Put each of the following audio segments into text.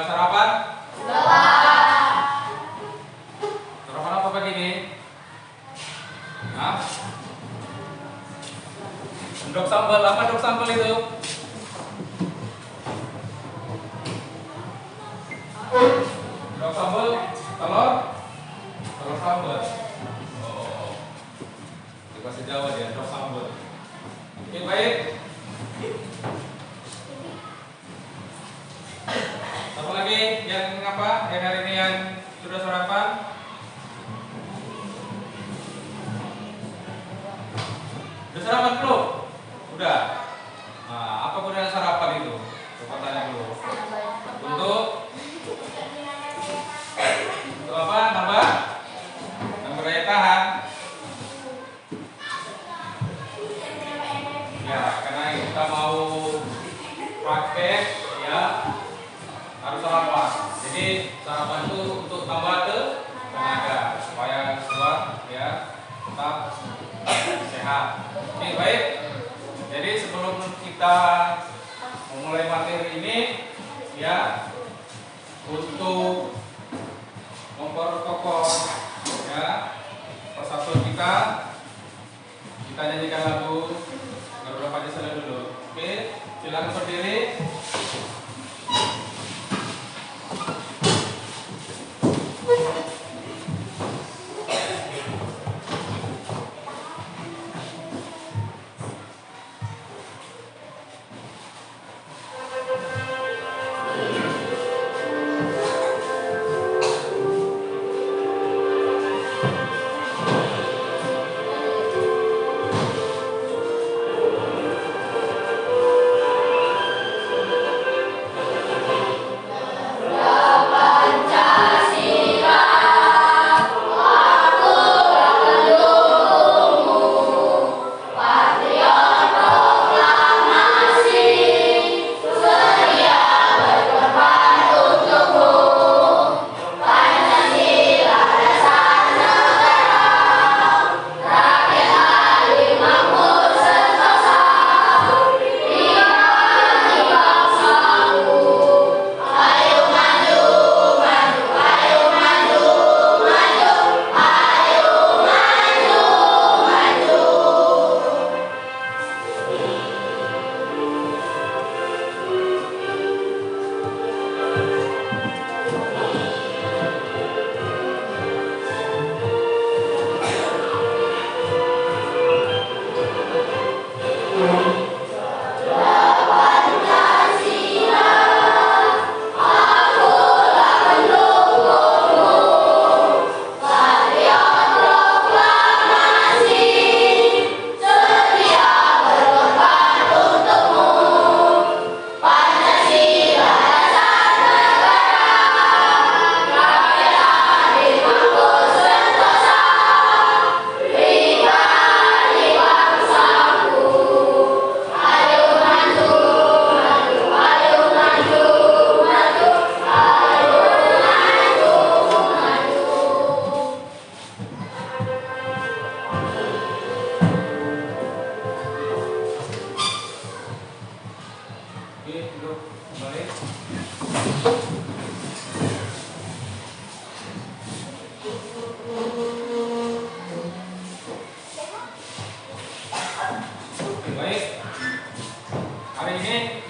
Sarapan? Sarapan apa pagi ini? Hah? Endok sambal, apa endok sambal itu? Endok sambal, telur? Telur sambal. Oh, di bahasa Jawa dia, endok sambal. Oke, baik. Apa lagi yang apa? Yang hari ini yang sudah sarapan? Udah sarapan belum? Udah. Nah, apa gunanya sarapan itu? Coba tanya dulu. Untuk apa? Nambah daya tahan. Ya, karena kita mau praktek, ya harus sarapan. Jadi sarapan itu untuk tambah tenaga supaya kuat, ya, tetap sehat. Oke, baik. Jadi sebelum kita memulai materi ini, ya, untuk memperkokoh, ya, persatuan kita nyanyikan lagu Garuda Pancasila dulu. Oke, silakan berdiri.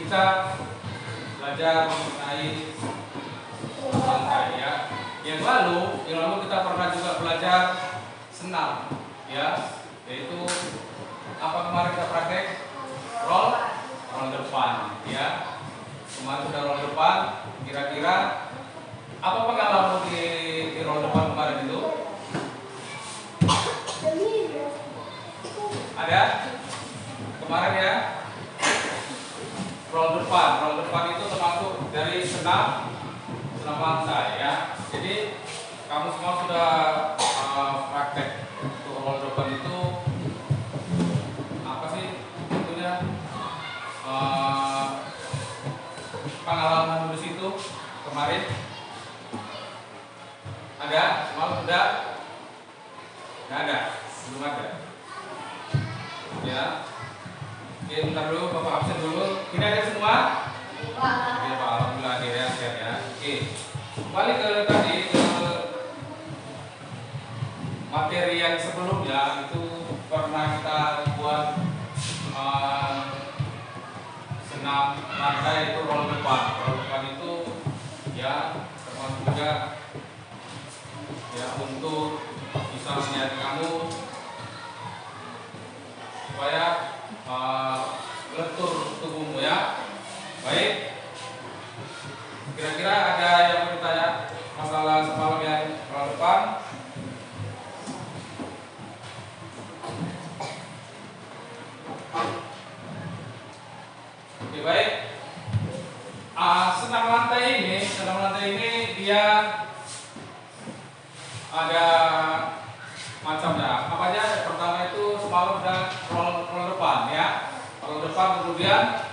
Kita belajar mengenai lantai, ya. Yang lalu kita pernah juga belajar senam, ya, yaitu apa kemarin kita praktek roll depan, ya. Kemarin sudah roll depan. Kira-kira apa pengalaman di roll depan kemarin itu? Ada kemarin, ya. Roll depan itu termasuk dari senam lantai, ya. Jadi kamu semua sudah praktek untuk roll depan itu apa sih tentunya pengalaman di situ kemarin ada? Semalam sudah? Nggak ada, belum ada, ya. Oke, bentar dulu, Bapak absen dulu. Ini ada semua? Oke, Pak, alhamdulillah akhirnya sehat, ya. Oke. kembali ke tadi ke materi yang sebelumnya itu pernah kita buat senam lantai itu roll depan. Roll depan itu ya termasuk juga ya untuk bisa melihat kamu supaya lentur tubuhmu ya. Baik. Kira-kira ada yang mau ditanya masalah semalam yang roll depan? Oke, baik. Senam lantai ini dia ada macamnya. Apa aja? Pertama itu semalam udah roll depan ya. Roll depan, kemudian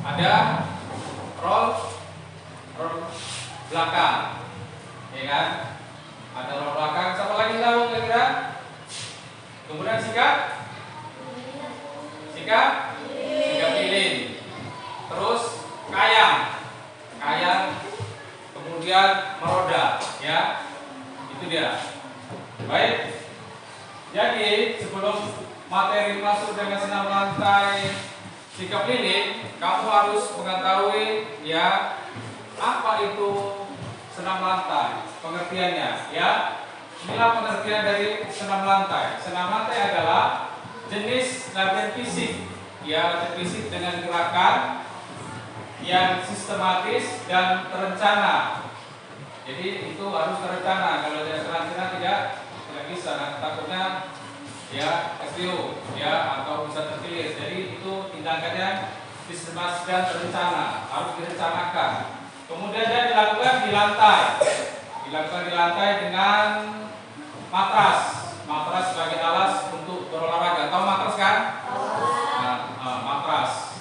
ada roll belakang, ya kan? Ada roll belakang. Siapa lagi tahu kira-kira? Kemudian sikat lilin. Terus kayang, kemudian meroda, ya. Itu dia. Baik. Jadi sebelum materi masuk dengan senam lantai sikap lilin, kamu harus mengetahui ya apa itu senam lantai, pengertiannya, ya. Inilah pengertian dari senam lantai. Senam lantai adalah jenis latihan fisik, ya, latihan fisik dengan gerakan yang sistematis dan terencana. Jadi itu harus terencana. Kalau tidak terencana tidak bisa. Nah, takutnya ya SBO ya atau bisa terpilih. Jadi itu tindakannya sistematis dan terencana, harus direncanakan. Kemudian dia dilakukan di lantai dengan matras sebagai alas untuk berolahraga. Tahu matras kan? Matras.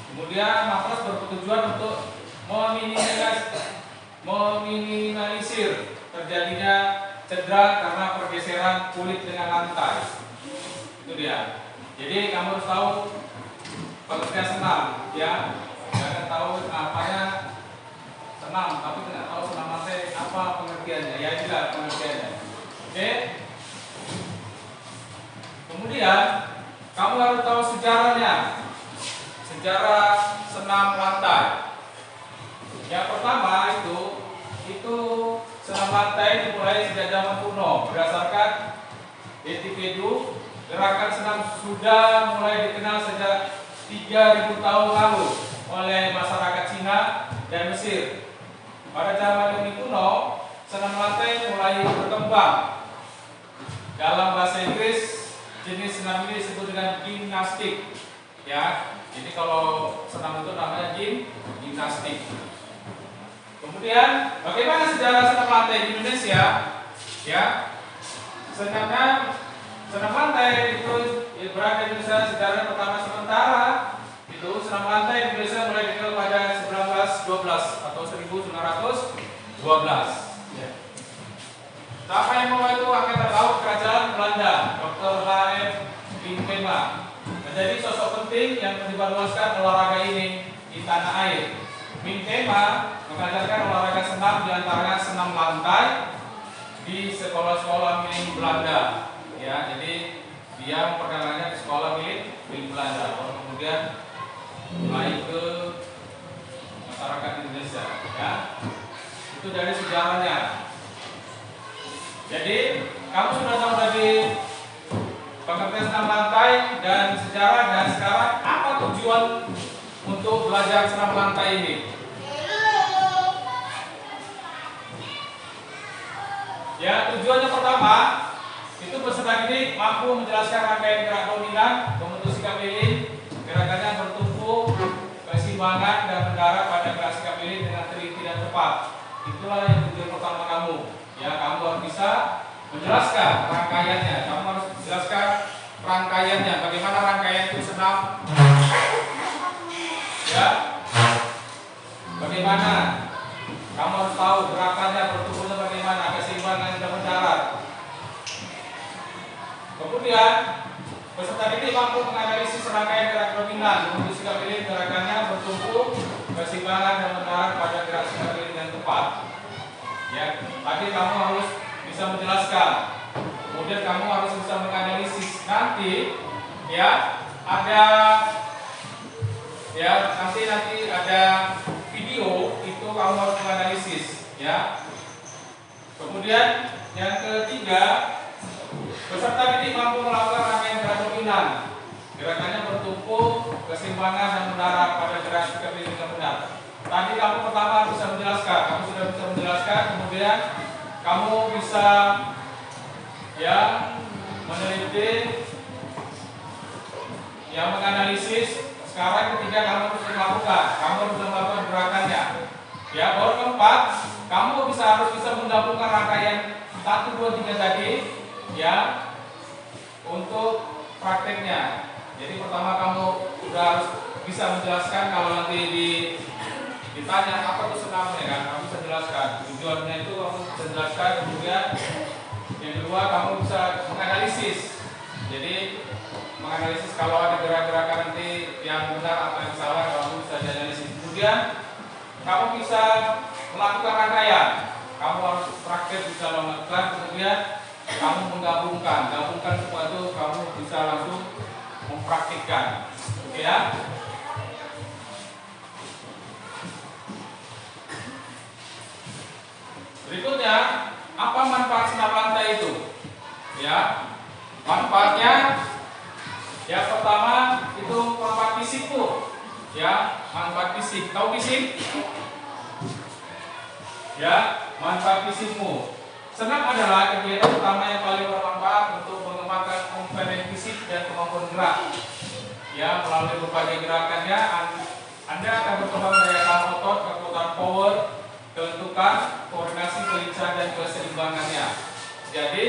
Kemudian matras bertujuan untuk meminimalisir terjadinya cedera karena pergeseran kulit dengan lantai. Itu dia. Jadi kamu harus tahu pengertian senam, ya. Jangan tahu apanya senam, tapi tidak tahu senam lantai apa pengertiannya. Ya itulah pengertiannya. Oke. Kemudian kamu harus tahu sejarahnya. Sejarah senam lantai. Yang pertama itu senam lantai dimulai sejak zaman kuno. Berdasarkan Wikipedia, gerakan senam sudah mulai dikenal sejak 3000 tahun lalu oleh masyarakat Cina dan Mesir. Pada zaman kuno, senam lantai mulai berkembang. Dalam bahasa Inggris, jenis senam ini disebut dengan gimnastik. Ya, jadi kalau senam itu namanya gimnastik. Kemudian, bagaimana sejarah senam lantai di Indonesia? Ya, senam lantai itu berada di Indonesia sejarah pertama sementara. Itu senam lantai di Indonesia mulai dikenal pada 1912 atau 1912. Ya. Siapa yang memulai itu angkatan laut kerajaan Belanda, Dr. H.M. Winkema, menjadi sosok penting yang menyebarluaskan olahraga ini di tanah air. Winkema mengajarkan olahraga senam diantaranya senam lantai di sekolah-sekolah milik Belanda. Ya, jadi dia memperkenalkannya di sekolah milik Belanda. Kemudian mulai ke masyarakat Indonesia. Ya, itu dari sejarahnya. Jadi kamu sudah tahu tadi pengertian senam lantai dan sejarah, dan sekarang apa tujuan untuk belajar senam lantai ini? Ya, tujuannya pertama itu peserta didik mampu menjelaskan rangkaian gerak dominan, membentuk sikap lilin, gerakannya bertumpu, keseimbangan dan mendarat pada gerak sikap lilin dengan teliti dan tepat. Itulah yang tujuan pertama kamu. Ya, kamu harus bisa menjelaskan rangkaiannya. Kamu harus menjelaskan rangkaiannya. Bagaimana rangkaian itu senam? Ya, bagaimana? Kamu harus tahu gerakannya, bertumbuhnya bagaimana, keseimbangan dan mendarat. Kemudian peserta didik mampu menganalisis rangkaian gerak dominan, membentuk sikap lilin, gerakannya bertumpu, keseimbangan dan mendarat pada gerak sikap lilin yang tepat. Tadi kamu harus bisa menjelaskan. Kemudian kamu harus bisa menganalisis. Nanti ya ada nanti ada video itu kamu harus menganalisis ya. Kemudian yang ketiga, peserta didik mampu melakukan rangkaian gerak dominan. Gerakannya bertumpu, keseimbangan dan mendarat pada gerakan sikap diri dengan benar. Tadi kamu pertama bisa menjelaskan, kamu sudah bisa menjelaskan, kemudian kamu bisa ya meneliti, yang menganalisis. Sekarang ketiga kamu harus melakukan, kamu harus melakukan gerakannya. Ya, baru keempat, kamu harus bisa menggabungkan rangkaian 1, 2, 3 tadi ya untuk prakteknya. Jadi pertama kamu sudah harus bisa menjelaskan. Kalau nanti ditanya apa itu senamnya kan, kamu bisa jelaskan tujuannya, itu kamu bisa jelaskan. Kemudian yang kedua, kamu bisa menganalisis. Jadi menganalisis kalau ada gerak-gerakan nanti yang benar atau yang salah, kamu bisa dianalisis. Kemudian kamu bisa melakukan rangkaian, kamu harus praktek bisa melakukan. Kemudian kamu gabungkan semua itu, kamu bisa langsung mempraktikkan. Oke ya. Berikutnya, apa manfaat senam lantai itu? Ya, manfaatnya yang pertama itu manfaat fisik tuh. Ya, manfaat fisik. Tahu fisik? Ya, manfaat fisikmu. Senam adalah kegiatan utama yang paling bermanfaat untuk mengembangkan komponen fisik dan kemampuan gerak. Ya, melalui berbagai gerakannya, Anda akan berkembang daya tahan otot, kekuatan power, kelentukan, koordinasi, kelincahan, dan keseimbangannya. Jadi,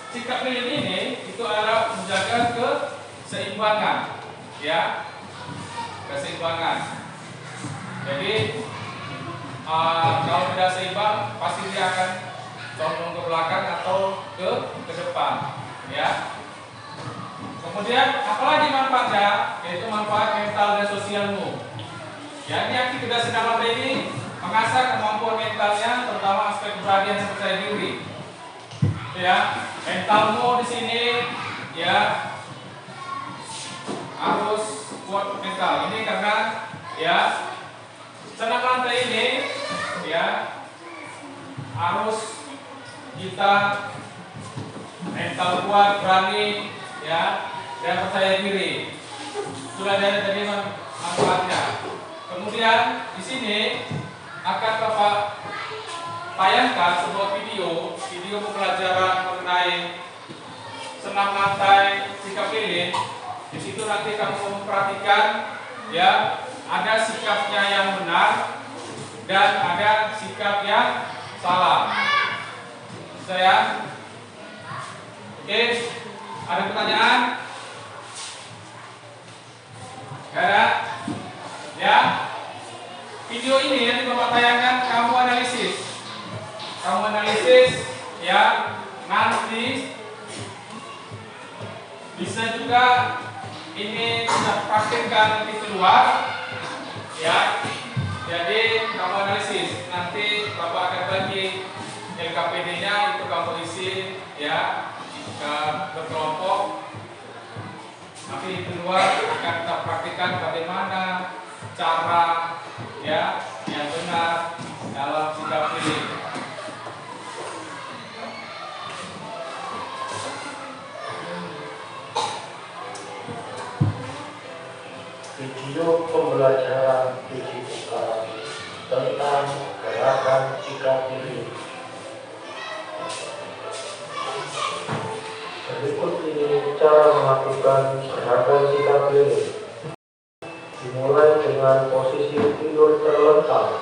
sikap lilin ini itu adalah menjaga keseimbangan, ya, keseimbangan. Jadi, kalau tidak seimbang, pasti dia akan condong ke belakang atau ke depan, ya. Kemudian apalagi manfaatnya, yaitu manfaat mental dan sosialmu. Ya, ini aktivitas senam lantai ini mengasah kemampuan mentalnya, terutama aspek keberanian dan percaya diri. Ya, mentalmu di sini ya harus kuat mental. Ini karena ya senam lantai ini ya harus kita mental kuat, berani, ya, dan percaya diri. Sudah ada tadi manfaatnya. Kemudian di sini akan Bapak tayangkan sebuah video pembelajaran mengenai senam lantai sikap lilin. Di situ nanti kamu memperhatikan ya, ada sikapnya yang benar dan ada sikap yang salah. Saya oke, ada pertanyaan? Gak ada? Ya, video ini yang Bapak tayangkan kamu analisis. Ya, nanti bisa juga ini kita praktekkan nanti keluar ya. Jadi kamu analisis, nanti Bapak akan bagi LKPD-nya, itu kamu isi ya ke berkelompok. Nanti di luar akan kita praktikkan bagaimana cara ya yang benar dalam sikap lilin. Video pembelajaran fisika tentang gerakan sikap lilin. Berikut ini cara melakukan gerakan sikap lilin. Dimulai dengan posisi tidur terlentang.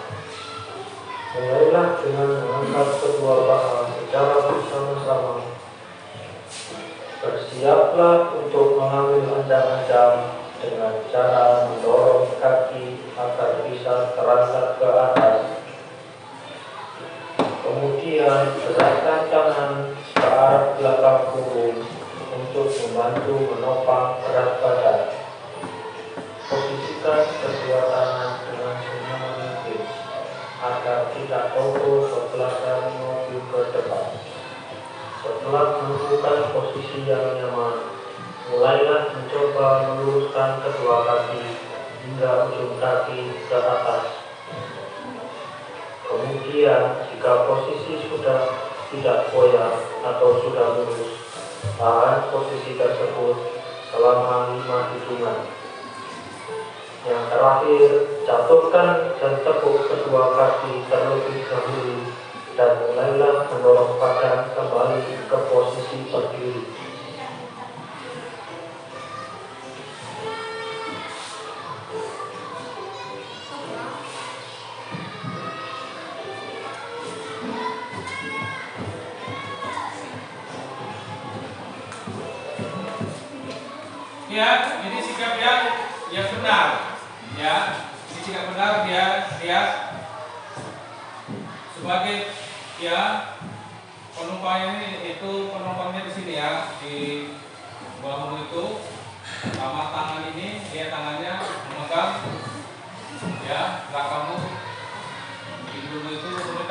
Mulailah dengan mengangkat kedua paha secara bersama-sama. Bersiaplah untuk mengambil ancang-ancang dengan cara mendorong kaki agar bisa terangkat ke atas. Kemudian gerakkan tangan ke arah belakang punggung untuk membantu menopang berat badan. Posisikan kedua tangan dengan senyaman mungkin. agar tidak tumbuh ke belakang maupun ke depan. Setelah menemukan posisi yang nyaman, mulailah mencoba meluruskan kedua kaki hingga ujung kaki ke atas. Kemudian, jika posisi sudah tidak koyak atau sudah lurus, tahan posisi tersebut selama 5 hitungan. Yang terakhir, jatuhkan dan tepuk kedua kaki terlebih dahulu dan mulailah mendorong badan kembali ke posisi berdiri. Ya, ini sikap yang benar. Ya, ini sikap benar dia lihat sebagai penumpangnya itu penumpangnya di sini ya, di bahu itu sama tangan ini, dia tangannya memegang belakangmu di dulu itu, kemudian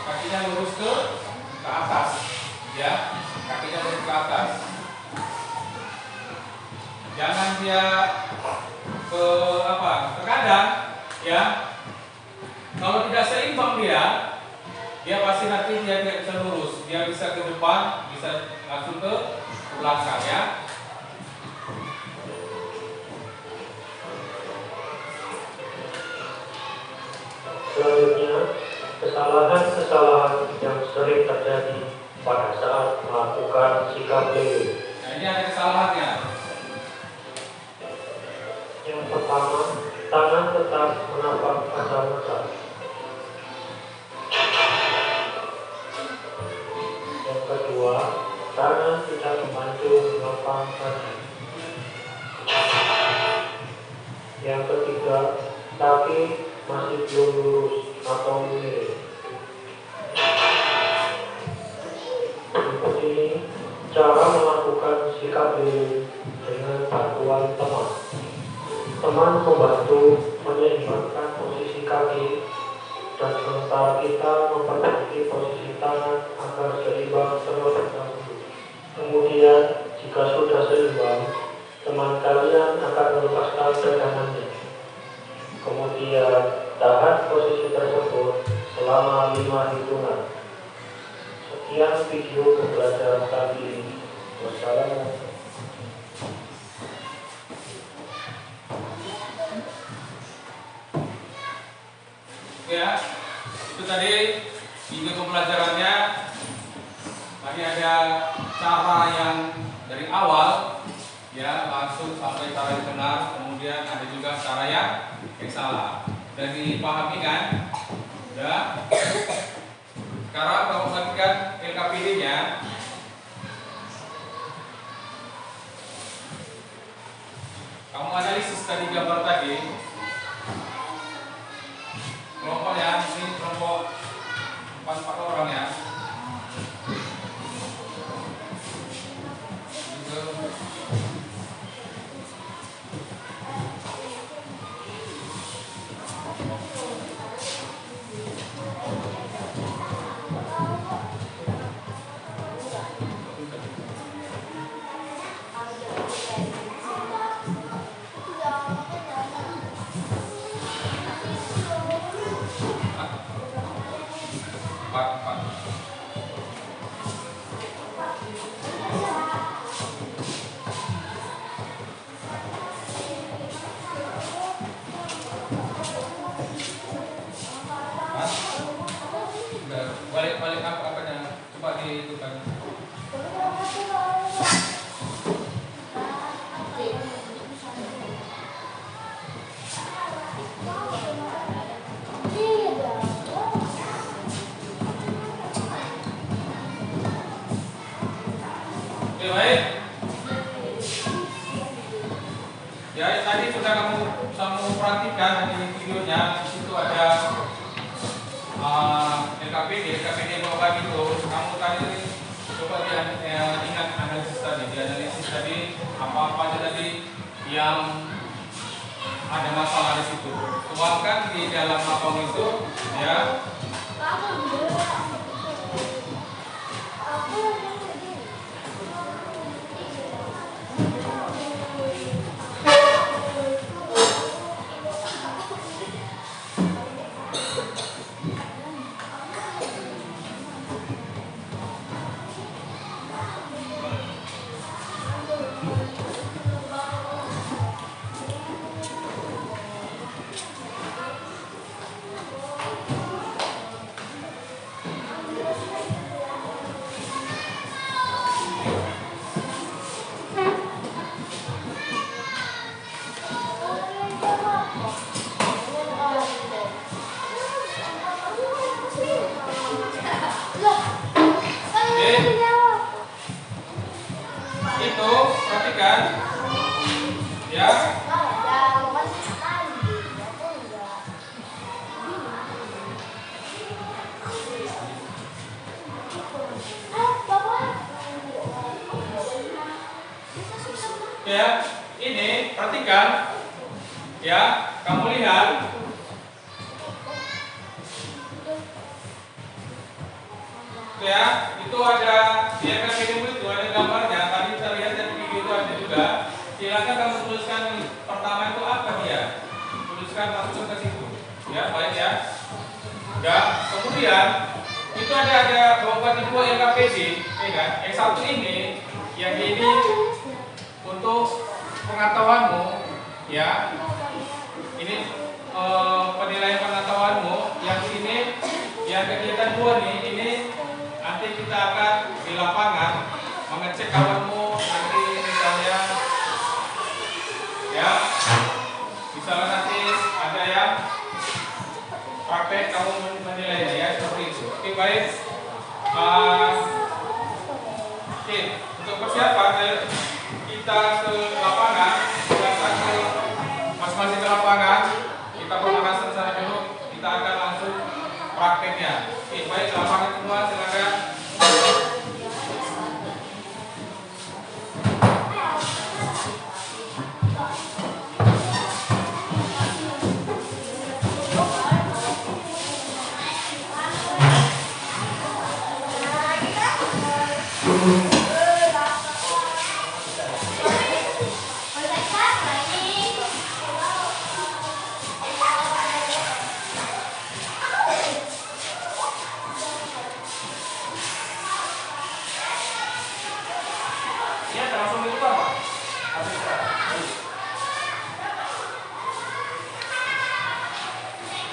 kakinya lurus ke atas, kakinya lurus ke atas. Jangan dia terkadang kalau tidak seimbang dia pasti nanti dia tidak bisa lurus, dia bisa ke depan, bisa langsung ke belakang ya. Selanjutnya, kesalahan-kesalahan yang sering terjadi pada saat melakukan sikap lele. Nah, ini ada kesalahannya. Yang pertama, tangan tetap menapak kacamata. Yang kedua, tangan tidak membantu menopang kaki. Yang ketiga, kaki masih belum lurus atau miring. Berikut ini cara melakukan sikap lele dengan bantuan teman. Teman membantu menyeimbangkan posisi kaki dan sementara kita memperbaiki posisi tangan agar seimbang terlebih dahulu. Kemudian, jika sudah seimbang, teman kalian akan melepaskan pegangannya. Kemudian, tahan posisi tersebut selama 5 hitungan. Sekian video pembelajaran kali ini. Wassalamualaikum. Ya, itu tadi video pembelajarannya. Tadi ada cara yang dari awal langsung sampai cara yang benar, kemudian ada juga cara yang salah. Dan dipahami kan? Ya. Sekarang kamu perhatikan LKPD-nya. Kamu analisis tadi gambar tadi. Kelompok ini kelompok 4 orang ya. Balik apanya? Coba dihitungkan. itu ya. Itu perhatikan ya. Ya, ini perhatikan ya, kamu lihat ya, itu ada di video itu ada gambarnya. Tadi kita lihat dari video itu ada juga. Silakan kamu tuliskan pertama itu apa dia. Tuliskan langsung ke situ. Ya, baik ya. Ya, kemudian itu ada beberapa tipe LKPD, ya kan? Yang satu ini, yang ini untuk pengetahuanmu, ya. Ini penilaian pengetahuanmu. Yang ini, yang kegiatan 2 nih, ini nanti kita akan di lapangan mengecek kawanmu nanti misalnya ya, misalnya nanti ada yang praktek kamu menilainya ya, seperti itu. Oke, baik. Oke, untuk persiapan kita ke lapangan, kita ke masing-masing ke lapangan, kita pemanasan sana dulu, kita akan langsung prakteknya. Oke, baik, lapangan semua silakan.